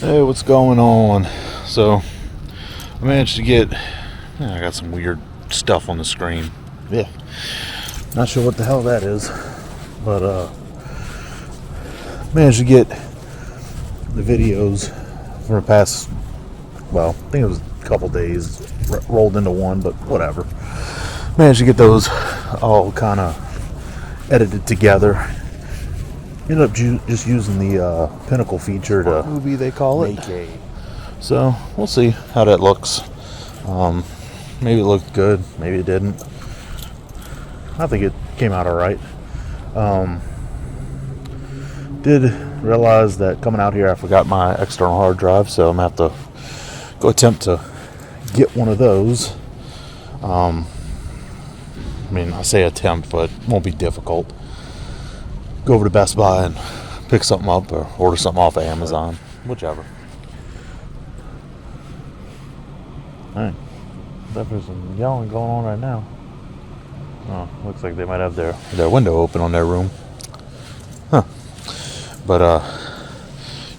Hey, what's going on? So, I managed to get. I got some weird stuff on the screen. Yeah. Not sure what the hell that is. But, managed to get the videos for the past. Well, I think it was a couple days rolled into one, but whatever. Managed to get those all kind of edited together. Ended up just using the Pinnacle feature to movie they call it. make a. So we'll see how that looks. Maybe it looked good, maybe it didn't. I think it came out all right. Did realize that coming out here I forgot my external hard drive, so I'm gonna have to go attempt to get one of those. I mean, I say attempt, but it won't be difficult. Go over to Best Buy and pick something up or order something off of Amazon, whichever. Alright. There's some yelling going on right now. Oh, looks like they might have their window open on their room. Huh. But,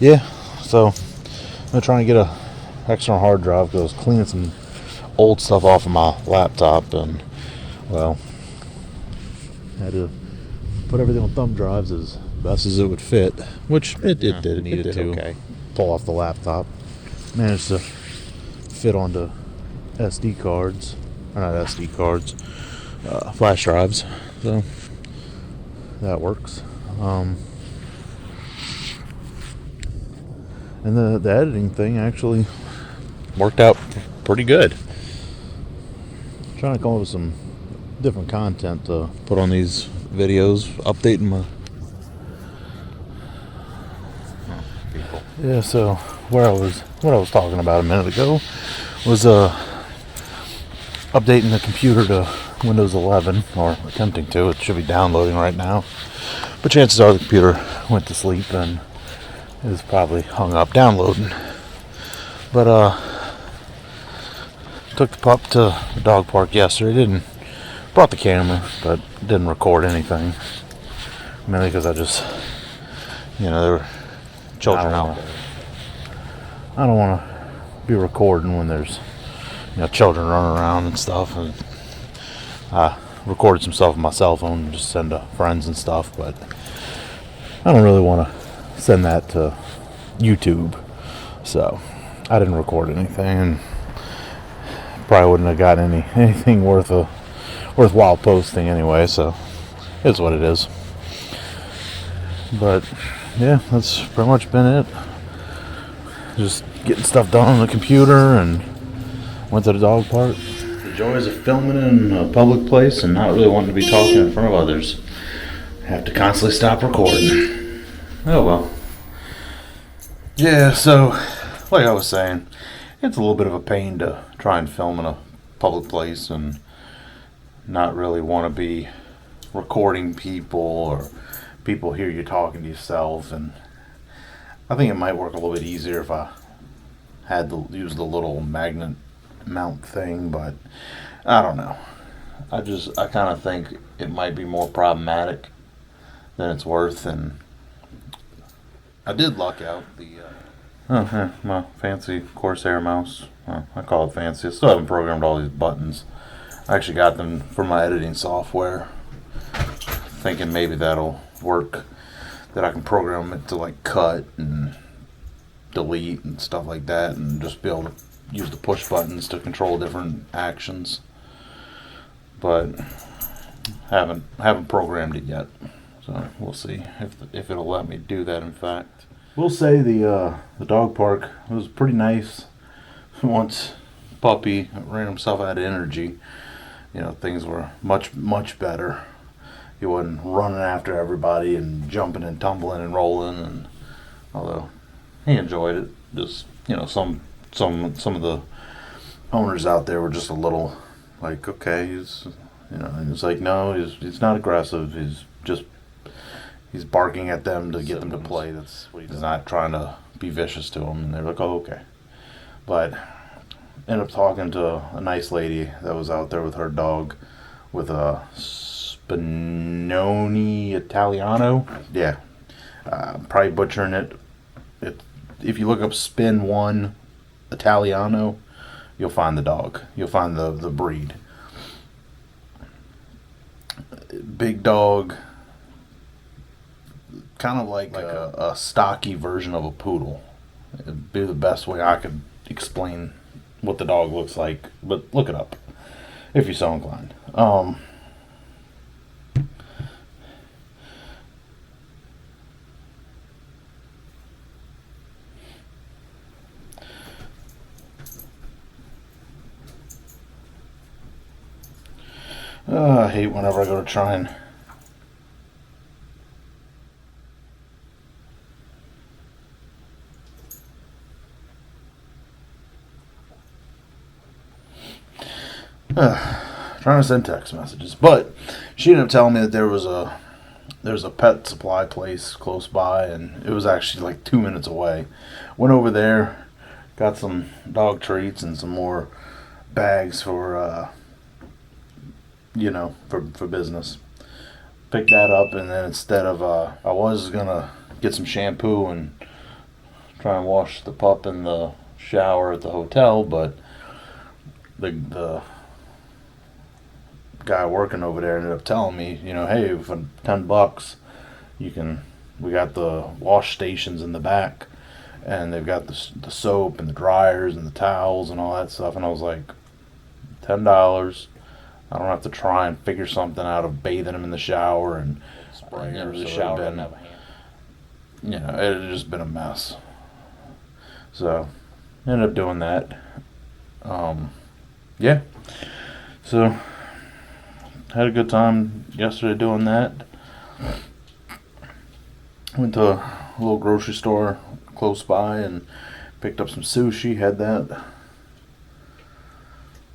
yeah. So, I'm trying to get a external hard drive because I was cleaning some old stuff off of my laptop and, well, had to put everything on thumb drives as best as it would fit, which it did. It needed to okay. pull off the laptop. Managed to fit onto SD cards, or not SD cards, flash drives. So that works. And the editing thing actually worked out pretty good. Trying to come up with some different content to put on these videos, updating my people. Yeah, so what I was talking about a minute ago was updating the computer to Windows 11, or attempting to. It should be downloading right now, but chances are the computer went to sleep and is probably hung up downloading. But took the pup to the dog park yesterday. Brought the camera, but didn't record anything. Mainly because I just, there were children out there. I don't want to be recording when there's, children running around and stuff. And I recorded some stuff with my cell phone and just send to friends and stuff, but I don't really want to send that to YouTube. So I didn't record anything, and probably wouldn't have got anything worthwhile posting anyway, so it's what it is. But yeah, that's pretty much been it. Just getting stuff done on the computer and went to the dog park. The joys of filming in a public place and not really wanting to be talking in front of others. Have to constantly stop recording. Oh well. Yeah, so like I was saying, it's a little bit of a pain to try and film in a public place and not really want to be recording people or people hear you talking to yourself. And I think it might work a little bit easier if I had to use the little magnet mount thing, but I don't know. I kind of think it might be more problematic than it's worth. And I did luck out my fancy Corsair mouse. I call it fancy. I still haven't programmed all these buttons. I actually got them for my editing software, thinking maybe that'll work, that I can program it to like cut and delete and stuff like that, and just be able to use the push buttons to control different actions. But haven't programmed it yet, so we'll see if it'll let me do that. In fact, we'll say the dog park was pretty nice. Once puppy ran himself out of energy, things were much better. He wasn't running after everybody and jumping and tumbling and rolling, and although he enjoyed it, just some of the owners out there were just a little like, okay, he's and it's like, no, he's not aggressive. He's barking at them to get them to play. That's what he's not trying to be vicious to them. And they're like, oh, okay. But ended up talking to a nice lady that was out there with her dog with a Spinoni Italiano. Yeah. Probably butchering it. if you look up Spin 1 Italiano, you'll find the dog. You'll find the breed. Big dog, kind of like a stocky version of a poodle. It'd be the best way I could explain what the dog looks like, but look it up if you're so inclined. I hate whenever I go to try and trying to send text messages. But she ended up telling me that there's a pet supply place close by, and it was actually like 2 minutes away. Went over there, got some dog treats and some more bags for for business. Picked that up, and then instead of I was gonna get some shampoo and try and wash the pup in the shower at the hotel, but the guy working over there ended up telling me, hey, for $10, we got the wash stations in the back, and they've got the soap and the dryers and the towels and all that stuff. And I was like, $10. I don't have to try and figure something out of bathing him in the shower and spraying him in the shower. It had just been a mess. So ended up doing that. Yeah. So had a good time yesterday doing that. Went to a little grocery store close by and picked up some sushi. Had that.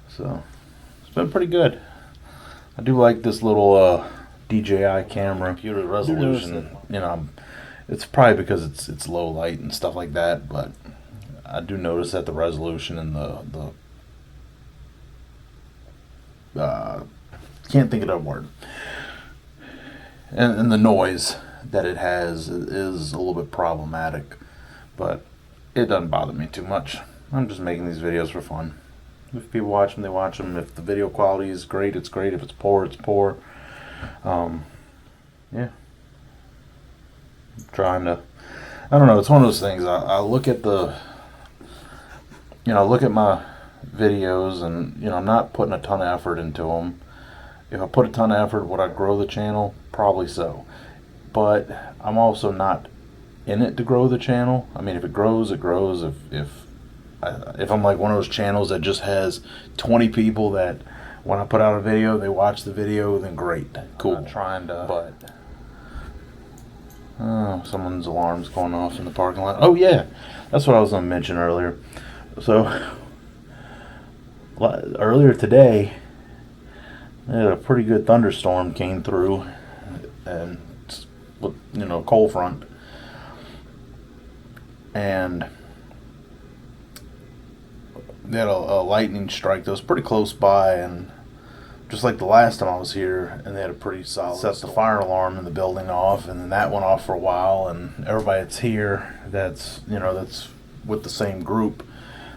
So it's been pretty good. I do like this little DJI camera. Computer resolution. It's probably because it's low light and stuff like that, but I do notice that the resolution and the can't think of that word. And the noise that it has is a little bit problematic, but it doesn't bother me too much. I'm just making these videos for fun. If people watch them, they watch them. If the video quality is great, it's great. If it's poor, it's poor. Yeah. Trying to, I don't know, it's one of those things. I look at look at my videos, and I'm not putting a ton of effort into them. If I put a ton of effort, would I grow the channel? Probably so. But I'm also not in it to grow the channel. I mean, if it grows, it grows. If I'm like one of those channels that just has 20 people that when I put out a video, they watch the video, then great, cool. I'm not trying to, but someone's alarm's going off in the parking lot. Oh yeah, that's what I was going to mention earlier. So earlier today, a pretty good thunderstorm came through, and cold front, and they had a lightning strike that was pretty close by, and just like the last time I was here, and they had a pretty solid set the fire alarm in the building off, and then that went off for a while, and everybody that's here that's with the same group,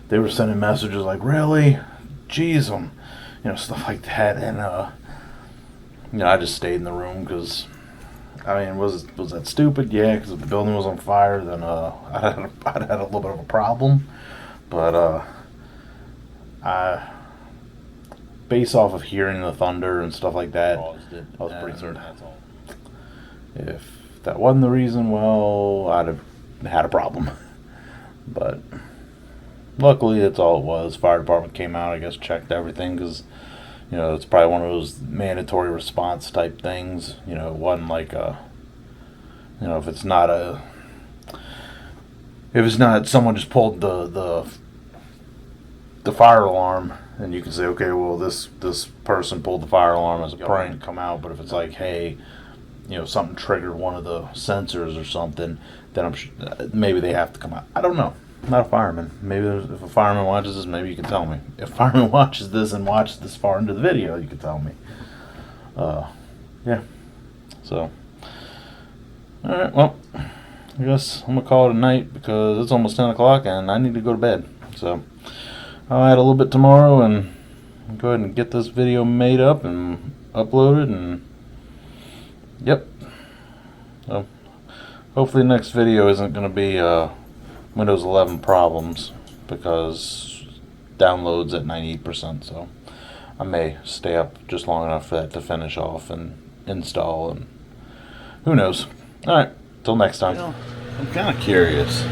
they were sending messages like, really, jeez, stuff like that. And I just stayed in the room because, I mean, was that stupid? Yeah, because if the building was on fire, then I'd had a little bit of a problem. But based off of hearing the thunder and stuff like that, I was pretty certain. If that wasn't the reason, well, I'd have had a problem. But luckily, that's all it was. Fire department came out, I guess, checked everything, because it's probably one of those mandatory response type things. It wasn't like if it's not someone just pulled the fire alarm, and you can say, okay, well, this person pulled the fire alarm as a prank, come out. But if it's like, hey, something triggered one of the sensors or something, then maybe they have to come out. I don't know. I'm not a fireman. Maybe if a fireman watches this, maybe you can tell me. If a fireman watches this and watches this far into the video, you can tell me. Yeah. So, all right. Well, I guess I'm gonna call it a night because it's almost 10 o'clock and I need to go to bed. So I'll add a little bit tomorrow and go ahead and get this video made up and uploaded, and yep. So hopefully the next video isn't gonna be Windows 11 problems, because downloads at 98%. So I may stay up just long enough for that to finish off and install, and who knows. Alright, till next time. I'm kind of curious.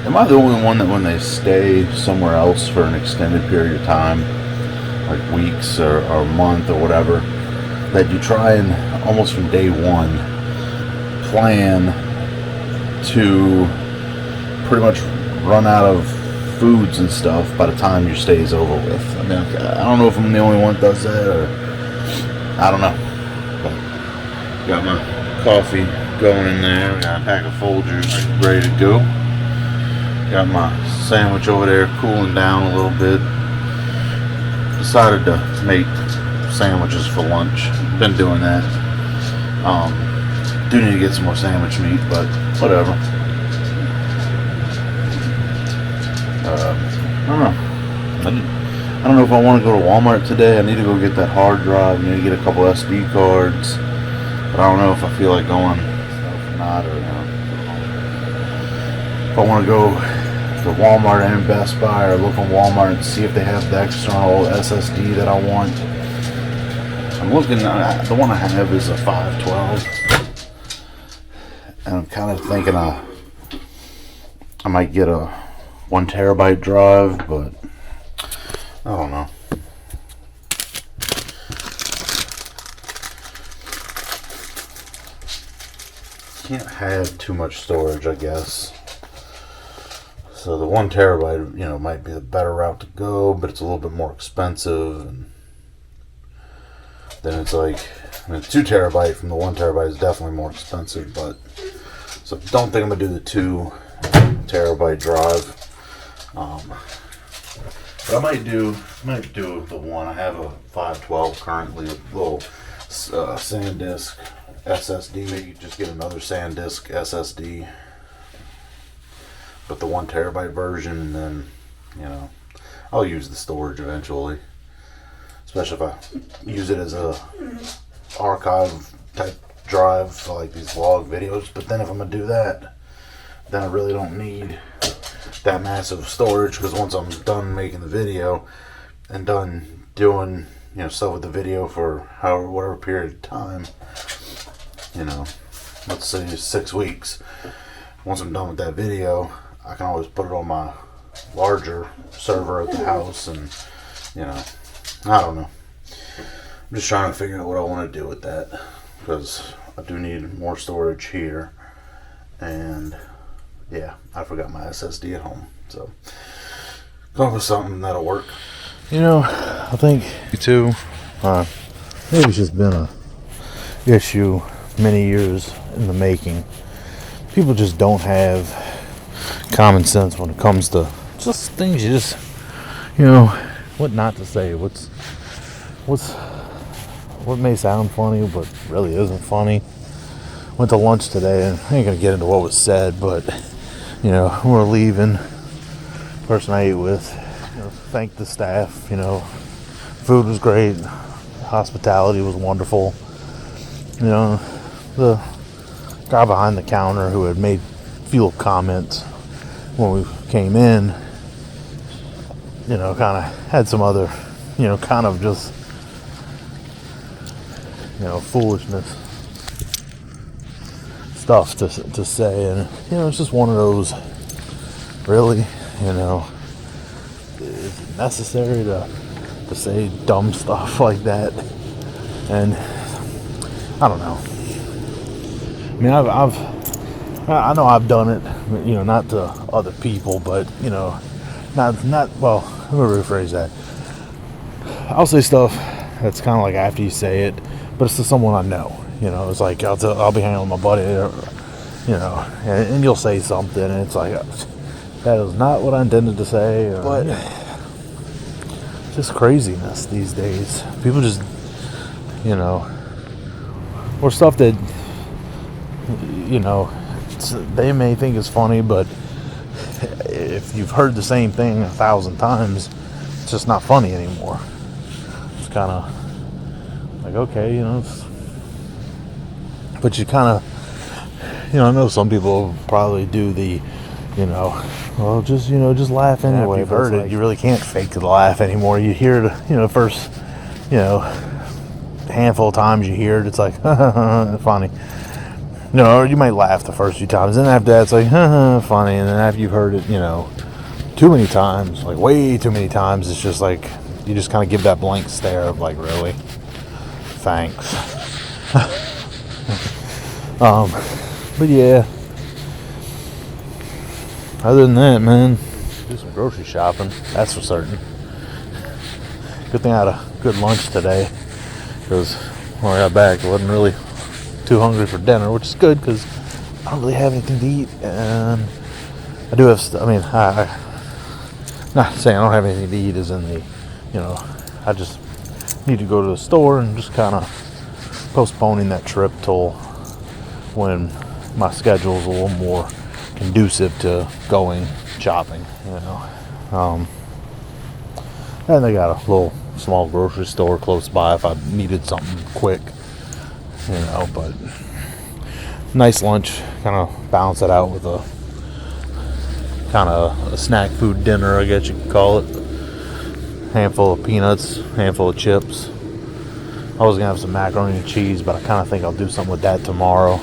Am I the only one that when they stay somewhere else for an extended period of time, like weeks or a month or whatever, that you try and almost from day one plan to pretty much run out of foods and stuff by the time your stay is over with? I mean, I don't know if I'm the only one that does that, or I don't know. But got my coffee going in there. Got a pack of Folgers ready to go. Got my sandwich over there cooling down a little bit. Decided to make sandwiches for lunch. Been doing that. Do need to get some more sandwich meat, but whatever. I don't know. I don't know if I want to go to Walmart today. I need to go get that hard drive. I need to get a couple SD cards. But I don't know if I feel like going or not, or if I want to go to Walmart and Best Buy, or look on Walmart and see if they have the external SSD that I want. I'm looking, the one I have is a 512, and I'm kind of thinking I might get a 1 terabyte drive, but I don't know. Can't have too much storage, I guess. So the 1 terabyte, might be the better route to go, but it's a little bit more expensive. And then it's like, 2 terabyte from the 1 terabyte is definitely more expensive, but so don't think I'm gonna do the 2 terabyte drive. But I might do the one. I have a 512 currently, a little SanDisk SSD. Maybe just get another SanDisk SSD, but the 1 terabyte version, and then I'll use the storage eventually, especially if I use it as a archive type drive for like these vlog videos. But then if I'm gonna do that, then I really don't need that massive storage, because once I'm done making the video and done doing stuff with the video for whatever period of time, let's say 6 weeks, once I'm done with that video, I can always put it on my larger server at the house, and I don't know. I'm just trying to figure out what I want to do with that, because I do need more storage here, and yeah, I forgot my SSD at home, so come up with something that'll work. I think too, maybe it's just been a issue many years in the making. People just don't have common sense when it comes to just things you just, what not to say, what may sound funny but really isn't funny. Went to lunch today, and I ain't gonna get into what was said, but we're leaving. Person I ate with, thanked the staff. Food was great, hospitality was wonderful. The guy behind the counter who had made a few comments when we came in, kind of had some other, kind of just, foolishness stuff to say, and it's just one of those, really, is it necessary to say dumb stuff like that? And I don't know. I mean, I know I've done it, not to other people, but not well, let me rephrase that. I'll say stuff that's kind of like after you say it, but it's to someone I know. It's like I'll be hanging with my buddy, and you'll say something, and it's like, that is not what I intended to say. But just craziness these days. People just, or stuff that, they may think it's funny, but if you've heard the same thing 1,000 times, it's just not funny anymore. It's kind of like, okay, but you kind of, I know some people probably do the, well, just laugh anyway. You've heard it, you really can't fake the laugh anymore. You hear it, first, handful of times you hear it, it's like, funny. Or you might laugh the first few times, then after that it's like, funny, and then after you've heard it, too many times, like way too many times, it's just like, you just kind of give that blank stare of like, really? Thanks. But yeah, other than that, man, do some grocery shopping, that's for certain. Good thing I had a good lunch today, because when I got back I wasn't really too hungry for dinner, which is good because I don't really have anything to eat, and I do have I not saying I don't have anything to eat as in the, I just need to go to the store, and just kind of postponing that trip till when my schedule is a little more conducive to going shopping, and they got a little small grocery store close by if I needed something quick, but nice lunch, kind of balance it out with a kind of a snack food dinner, I guess you could call it. Handful of peanuts, handful of chips. I was gonna have some macaroni and cheese, but I kind of think I'll do something with that tomorrow.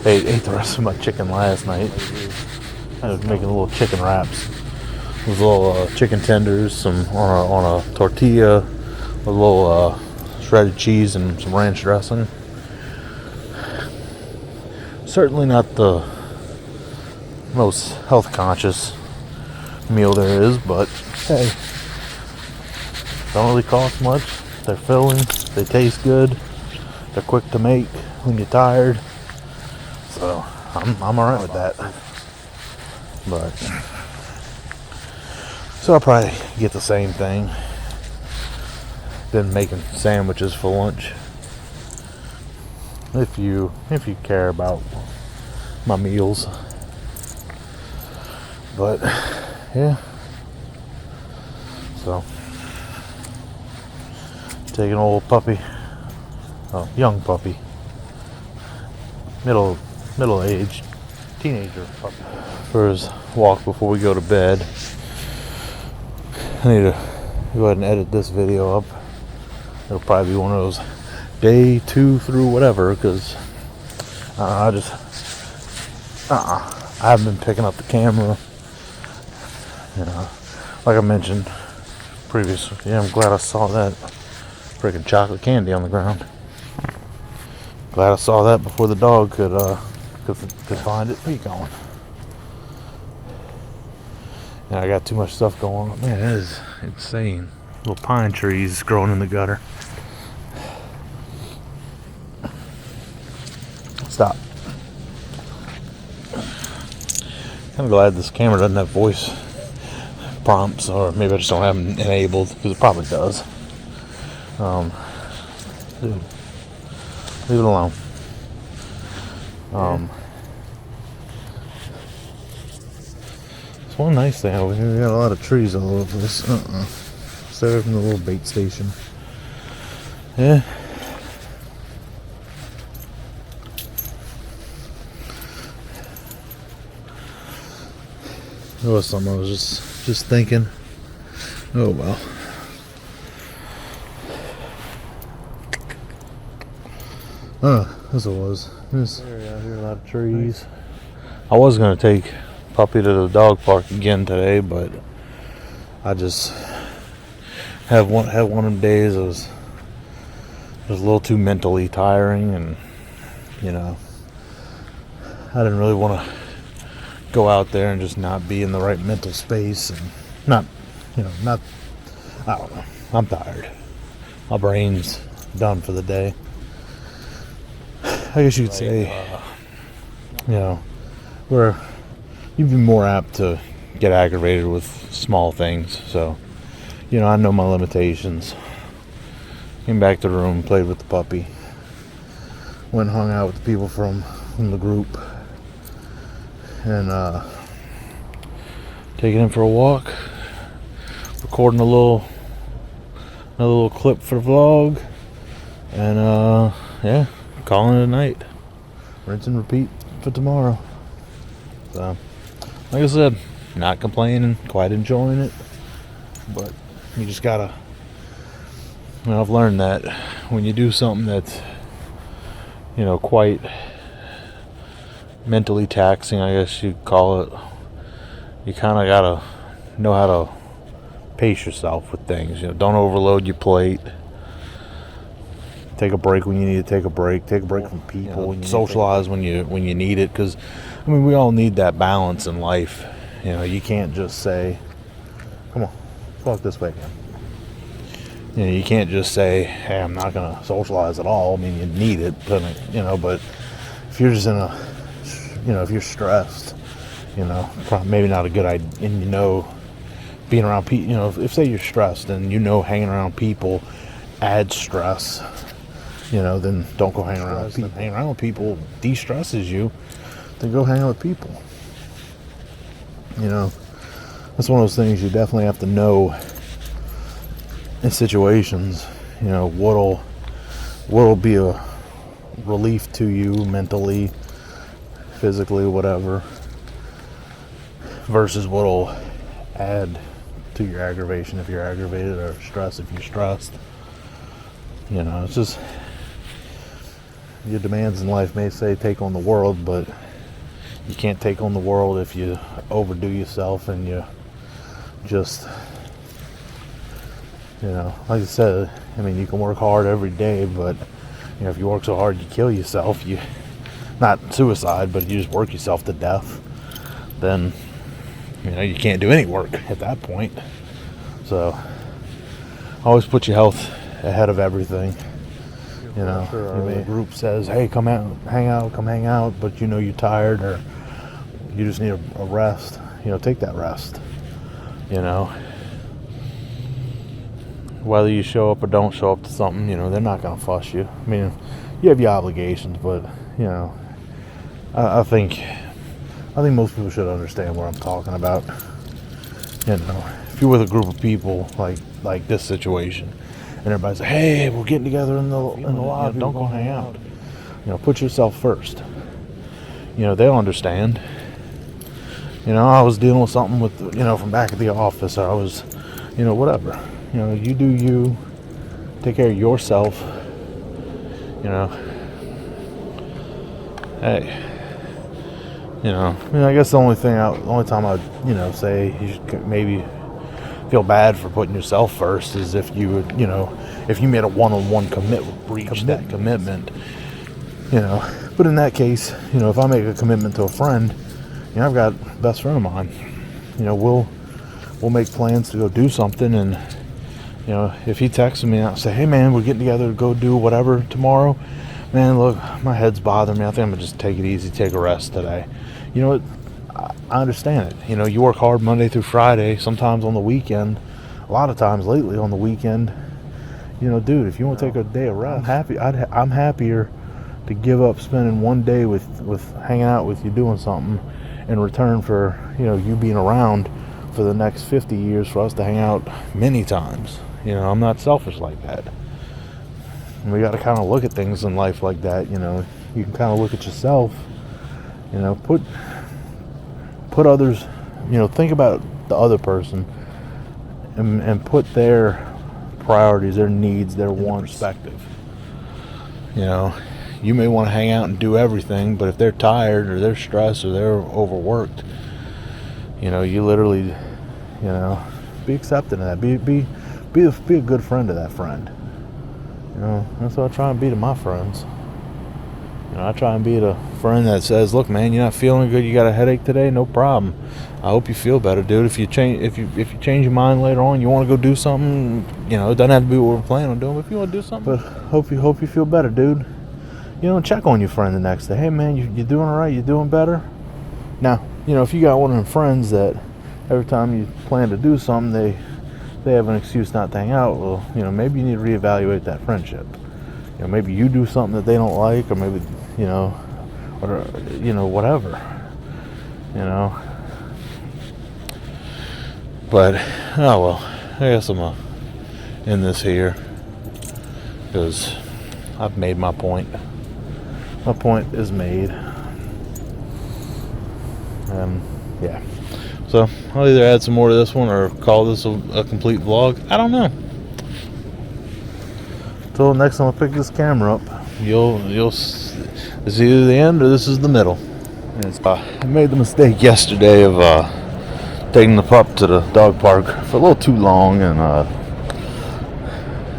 I ate the rest of my chicken last night. I was making little chicken wraps. Those little chicken tenders, some on a tortilla, with a little shredded cheese and some ranch dressing. Certainly not the most health conscious meal there is, but hey, don't really cost much. They're filling, they taste good, they're quick to make when you're tired, so I'm alright with that. But so I'll probably get the same thing. Been making sandwiches for lunch. If you care about my meals. But yeah. So taking an old puppy. Oh, young puppy. Middle-aged teenager puppy. For his walk before we go to bed. I need to go ahead and edit this video up. It'll probably be one of those day 2 through whatever, because I haven't been picking up the camera. Like I mentioned previously. Yeah, I'm glad I saw that freaking chocolate candy on the ground. Glad I saw that before the dog could find it. Where you going? Yeah, I got too much stuff going on. Man, that is insane. Little pine trees growing in the gutter. Stop. Kind of glad this camera doesn't have voice prompts, or maybe I just don't have them enabled, because it probably does. Dude, leave it alone. It's one nice thing over here. We got a lot of trees all over the place. Stay away from the little bait station. Yeah. There was something I was just thinking. Oh well. This it was. This area out here, a lot of trees. I was gonna take Puppy to the dog park again today, but I just had one of them days. It was a little too mentally tiring, and I didn't really want to go out there and just not be in the right mental space, and not I don't know. I'm tired. My brain's done for the day. I guess you could say, where you'd be more apt to get aggravated with small things. So, I know my limitations. Came back to the room, played with the puppy. Went and hung out with the people from from the group and taking him for a walk, recording another little clip for the vlog, and yeah, calling it a night. Rinse and repeat for tomorrow. So, like I said, not complaining, quite enjoying it, but you just gotta, I've learned that when you do something that's, quite mentally taxing, I guess you'd call it, you kind of gotta know how to pace yourself with things. Don't overload your plate. Take a break when you need to take a break. Take a break from people. Socialize when you need it, because we all need that balance in life. You can't just say, "Come on, walk this way." You can't just say, "Hey, I'm not gonna socialize at all." You need it, but if you're just if you're stressed, probably maybe not a good idea. And being around people, if say you're stressed and hanging around people adds stress, then don't go hang around with people. Hanging around with people de-stresses you, then go hang out with people. That's one of those things you definitely have to know in situations, what'll be a relief to you mentally, physically, whatever, versus what'll add to your aggravation if you're aggravated, or stress if you're stressed. It's just, your demands in life may say take on the world, but you can't take on the world if you overdo yourself and you just, like I said, you can work hard every day, but if you work so hard you kill yourself, not suicide, but you just work yourself to death, then you can't do any work at that point. So always put your health ahead of everything. The group says, "Hey, come out, hang out," but you're tired, or you just need a rest. Take that rest. Whether you show up or don't show up to something, they're not gonna fuss you. You have your obligations, but I think most people should understand what I'm talking about. If you're with a group of people like this situation, and everybody's like, "Hey, we're getting together in the lobby, don't go hang out." Put yourself first. They'll understand. I was dealing with something with, from back at the office. I was, whatever. You do you. Take care of yourself. Hey. I guess the only time I'd, say you should maybe feel bad for putting yourself first is if you would, if you made a one-on-one breach that commitment, But in that case, if I make a commitment to a friend, I've got a best friend of mine. We'll make plans to go do something, and if he texts me and I say, "Hey man, we're getting together to go do whatever tomorrow," man, look, my head's bothering me. I think I'm gonna just take it easy, take a rest today. I understand it. You work hard Monday through Friday, sometimes on the weekend, a lot of times lately on the weekend. Dude, if you want to take a day of rest, I'm happier to give up spending one day with hanging out with you doing something in return for, you being around for the next 50 years for us to hang out many times. I'm not selfish like that. And we got to kind of look at things in life like that. You can kind of look at yourself, put others, think about the other person and put their priorities, their needs, their wants in perspective. You may want to hang out and do everything, but if they're tired or they're stressed or they're overworked, you literally, be accepting of that. Be a good friend to that friend. That's what I try and be to my friends. I try and be the friend that says, "Look, man, you're not feeling good. You got a headache today? No problem. I hope you feel better, dude. If you change your mind later on, you want to go do something. It doesn't have to be what we're planning on doing. But if you want to do something, but hope you feel better, dude. Check on your friend the next day. Hey, man, you doing all right? You doing better? Now, if you got one of them friends that every time you plan to do something, they have an excuse not to hang out. Well, maybe you need to reevaluate that friendship. Maybe you do something that they don't like, or maybe, or whatever, But oh well, I guess I'm gonna end this here because I've made my point. My point is made. Yeah. So I'll either add some more to this one or call this a complete vlog. I don't know. Until next time I pick this camera up, you'll this is either the end or this is the middle. I made the mistake yesterday of taking the pup to the dog park for a little too long, and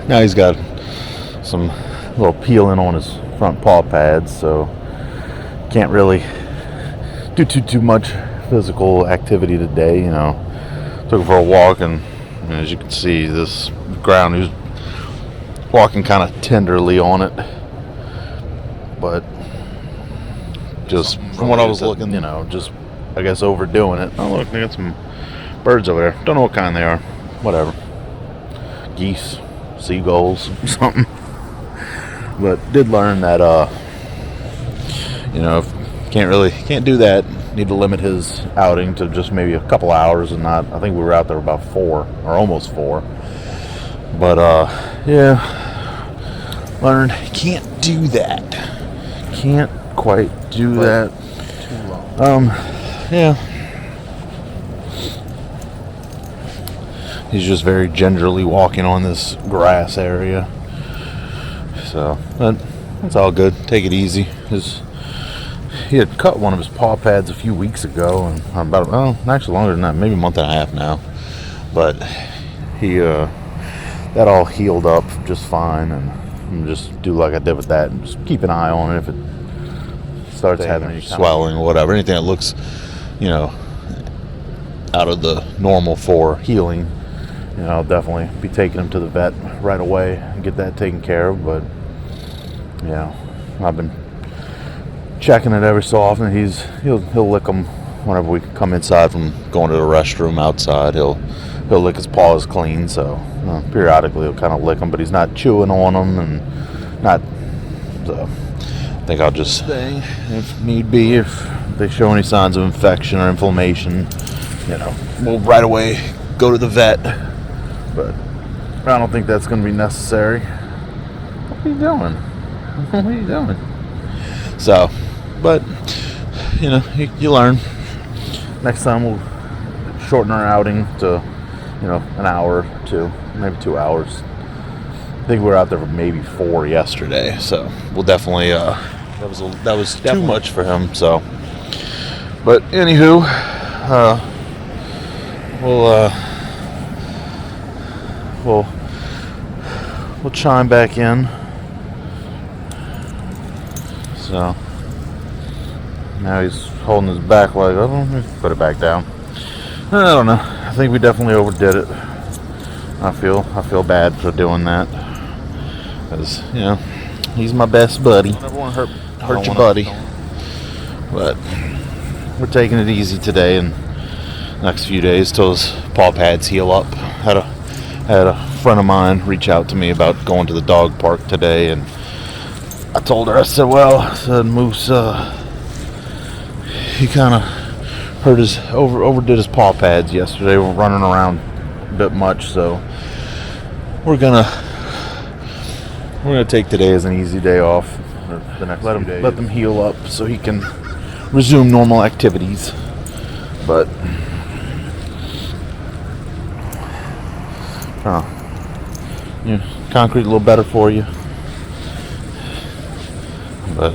now he's got some little peeling on his front paw pads, so can't really do too much physical activity today. Took him for a walk, and as you can see, this ground, he was walking kind of tenderly on it, but just from what I was looking, just I guess overdoing it. Oh look, they got some birds over there. Don't know what kind they are. Whatever. Geese, seagulls, something. But did learn that can't do that. Need to limit his outing to just maybe a couple hours and not. I think we were out there about 4 or almost 4. But yeah, learned can't do that. Can't quite do that. Too long. Yeah. He's just very gingerly walking on this grass area. So that's all good. Take it easy. He had cut one of his paw pads a few weeks ago, and actually longer than that, maybe a month and a half now. But he that all healed up just fine, and I'm just do like I did with that, and just keep an eye on it if it starts having any swelling or whatever, anything that looks, out of the normal for healing. I'll definitely be taking him to the vet right away and get that taken care of. But I've been checking it every so often. He'll lick them whenever we come inside from going to the restroom outside. He'll lick his paws clean. So periodically he'll kind of lick them, but he's not chewing on them and not. So I think I'll just stay if need be. If they show any signs of infection or inflammation, we'll right away go to the vet. But I don't think that's going to be necessary. What are you doing? What are you doing? So, but you learn. Next time we'll shorten our outing to an hour or 2, maybe 2 hours. I think we were out there for maybe 4 yesterday, so we'll definitely that was definitely too much for him. So, but anywho, we'll chime back in. So now he's holding his back leg up. Let me put it back down. I don't know. I think we definitely overdid it. I feel bad for doing that, because he's my best buddy. I never want to hurt your buddy. But we're taking it easy today and next few days till his paw pads heal up. Had a friend of mine reach out to me about going to the dog park today, and I told her, I said Moose, he kind of overdid his paw pads yesterday. We're running around a bit much, so we're gonna take today as an easy day off. The next few days. Let them heal up so he can resume normal activities. But concrete a little better for you. But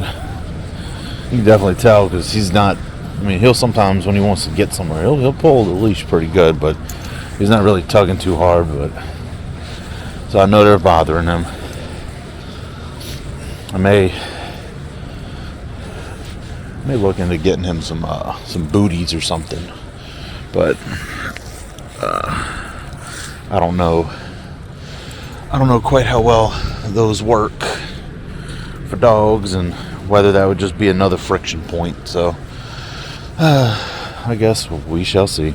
you can definitely tell because he's not. He'll sometimes when he wants to get somewhere, he'll pull the leash pretty good, but he's not really tugging too hard. But so I know they're bothering him. I may look into getting him some booties or something, but I don't know. I don't know quite how well those work for dogs and whether that would just be another friction point. So I guess we shall see.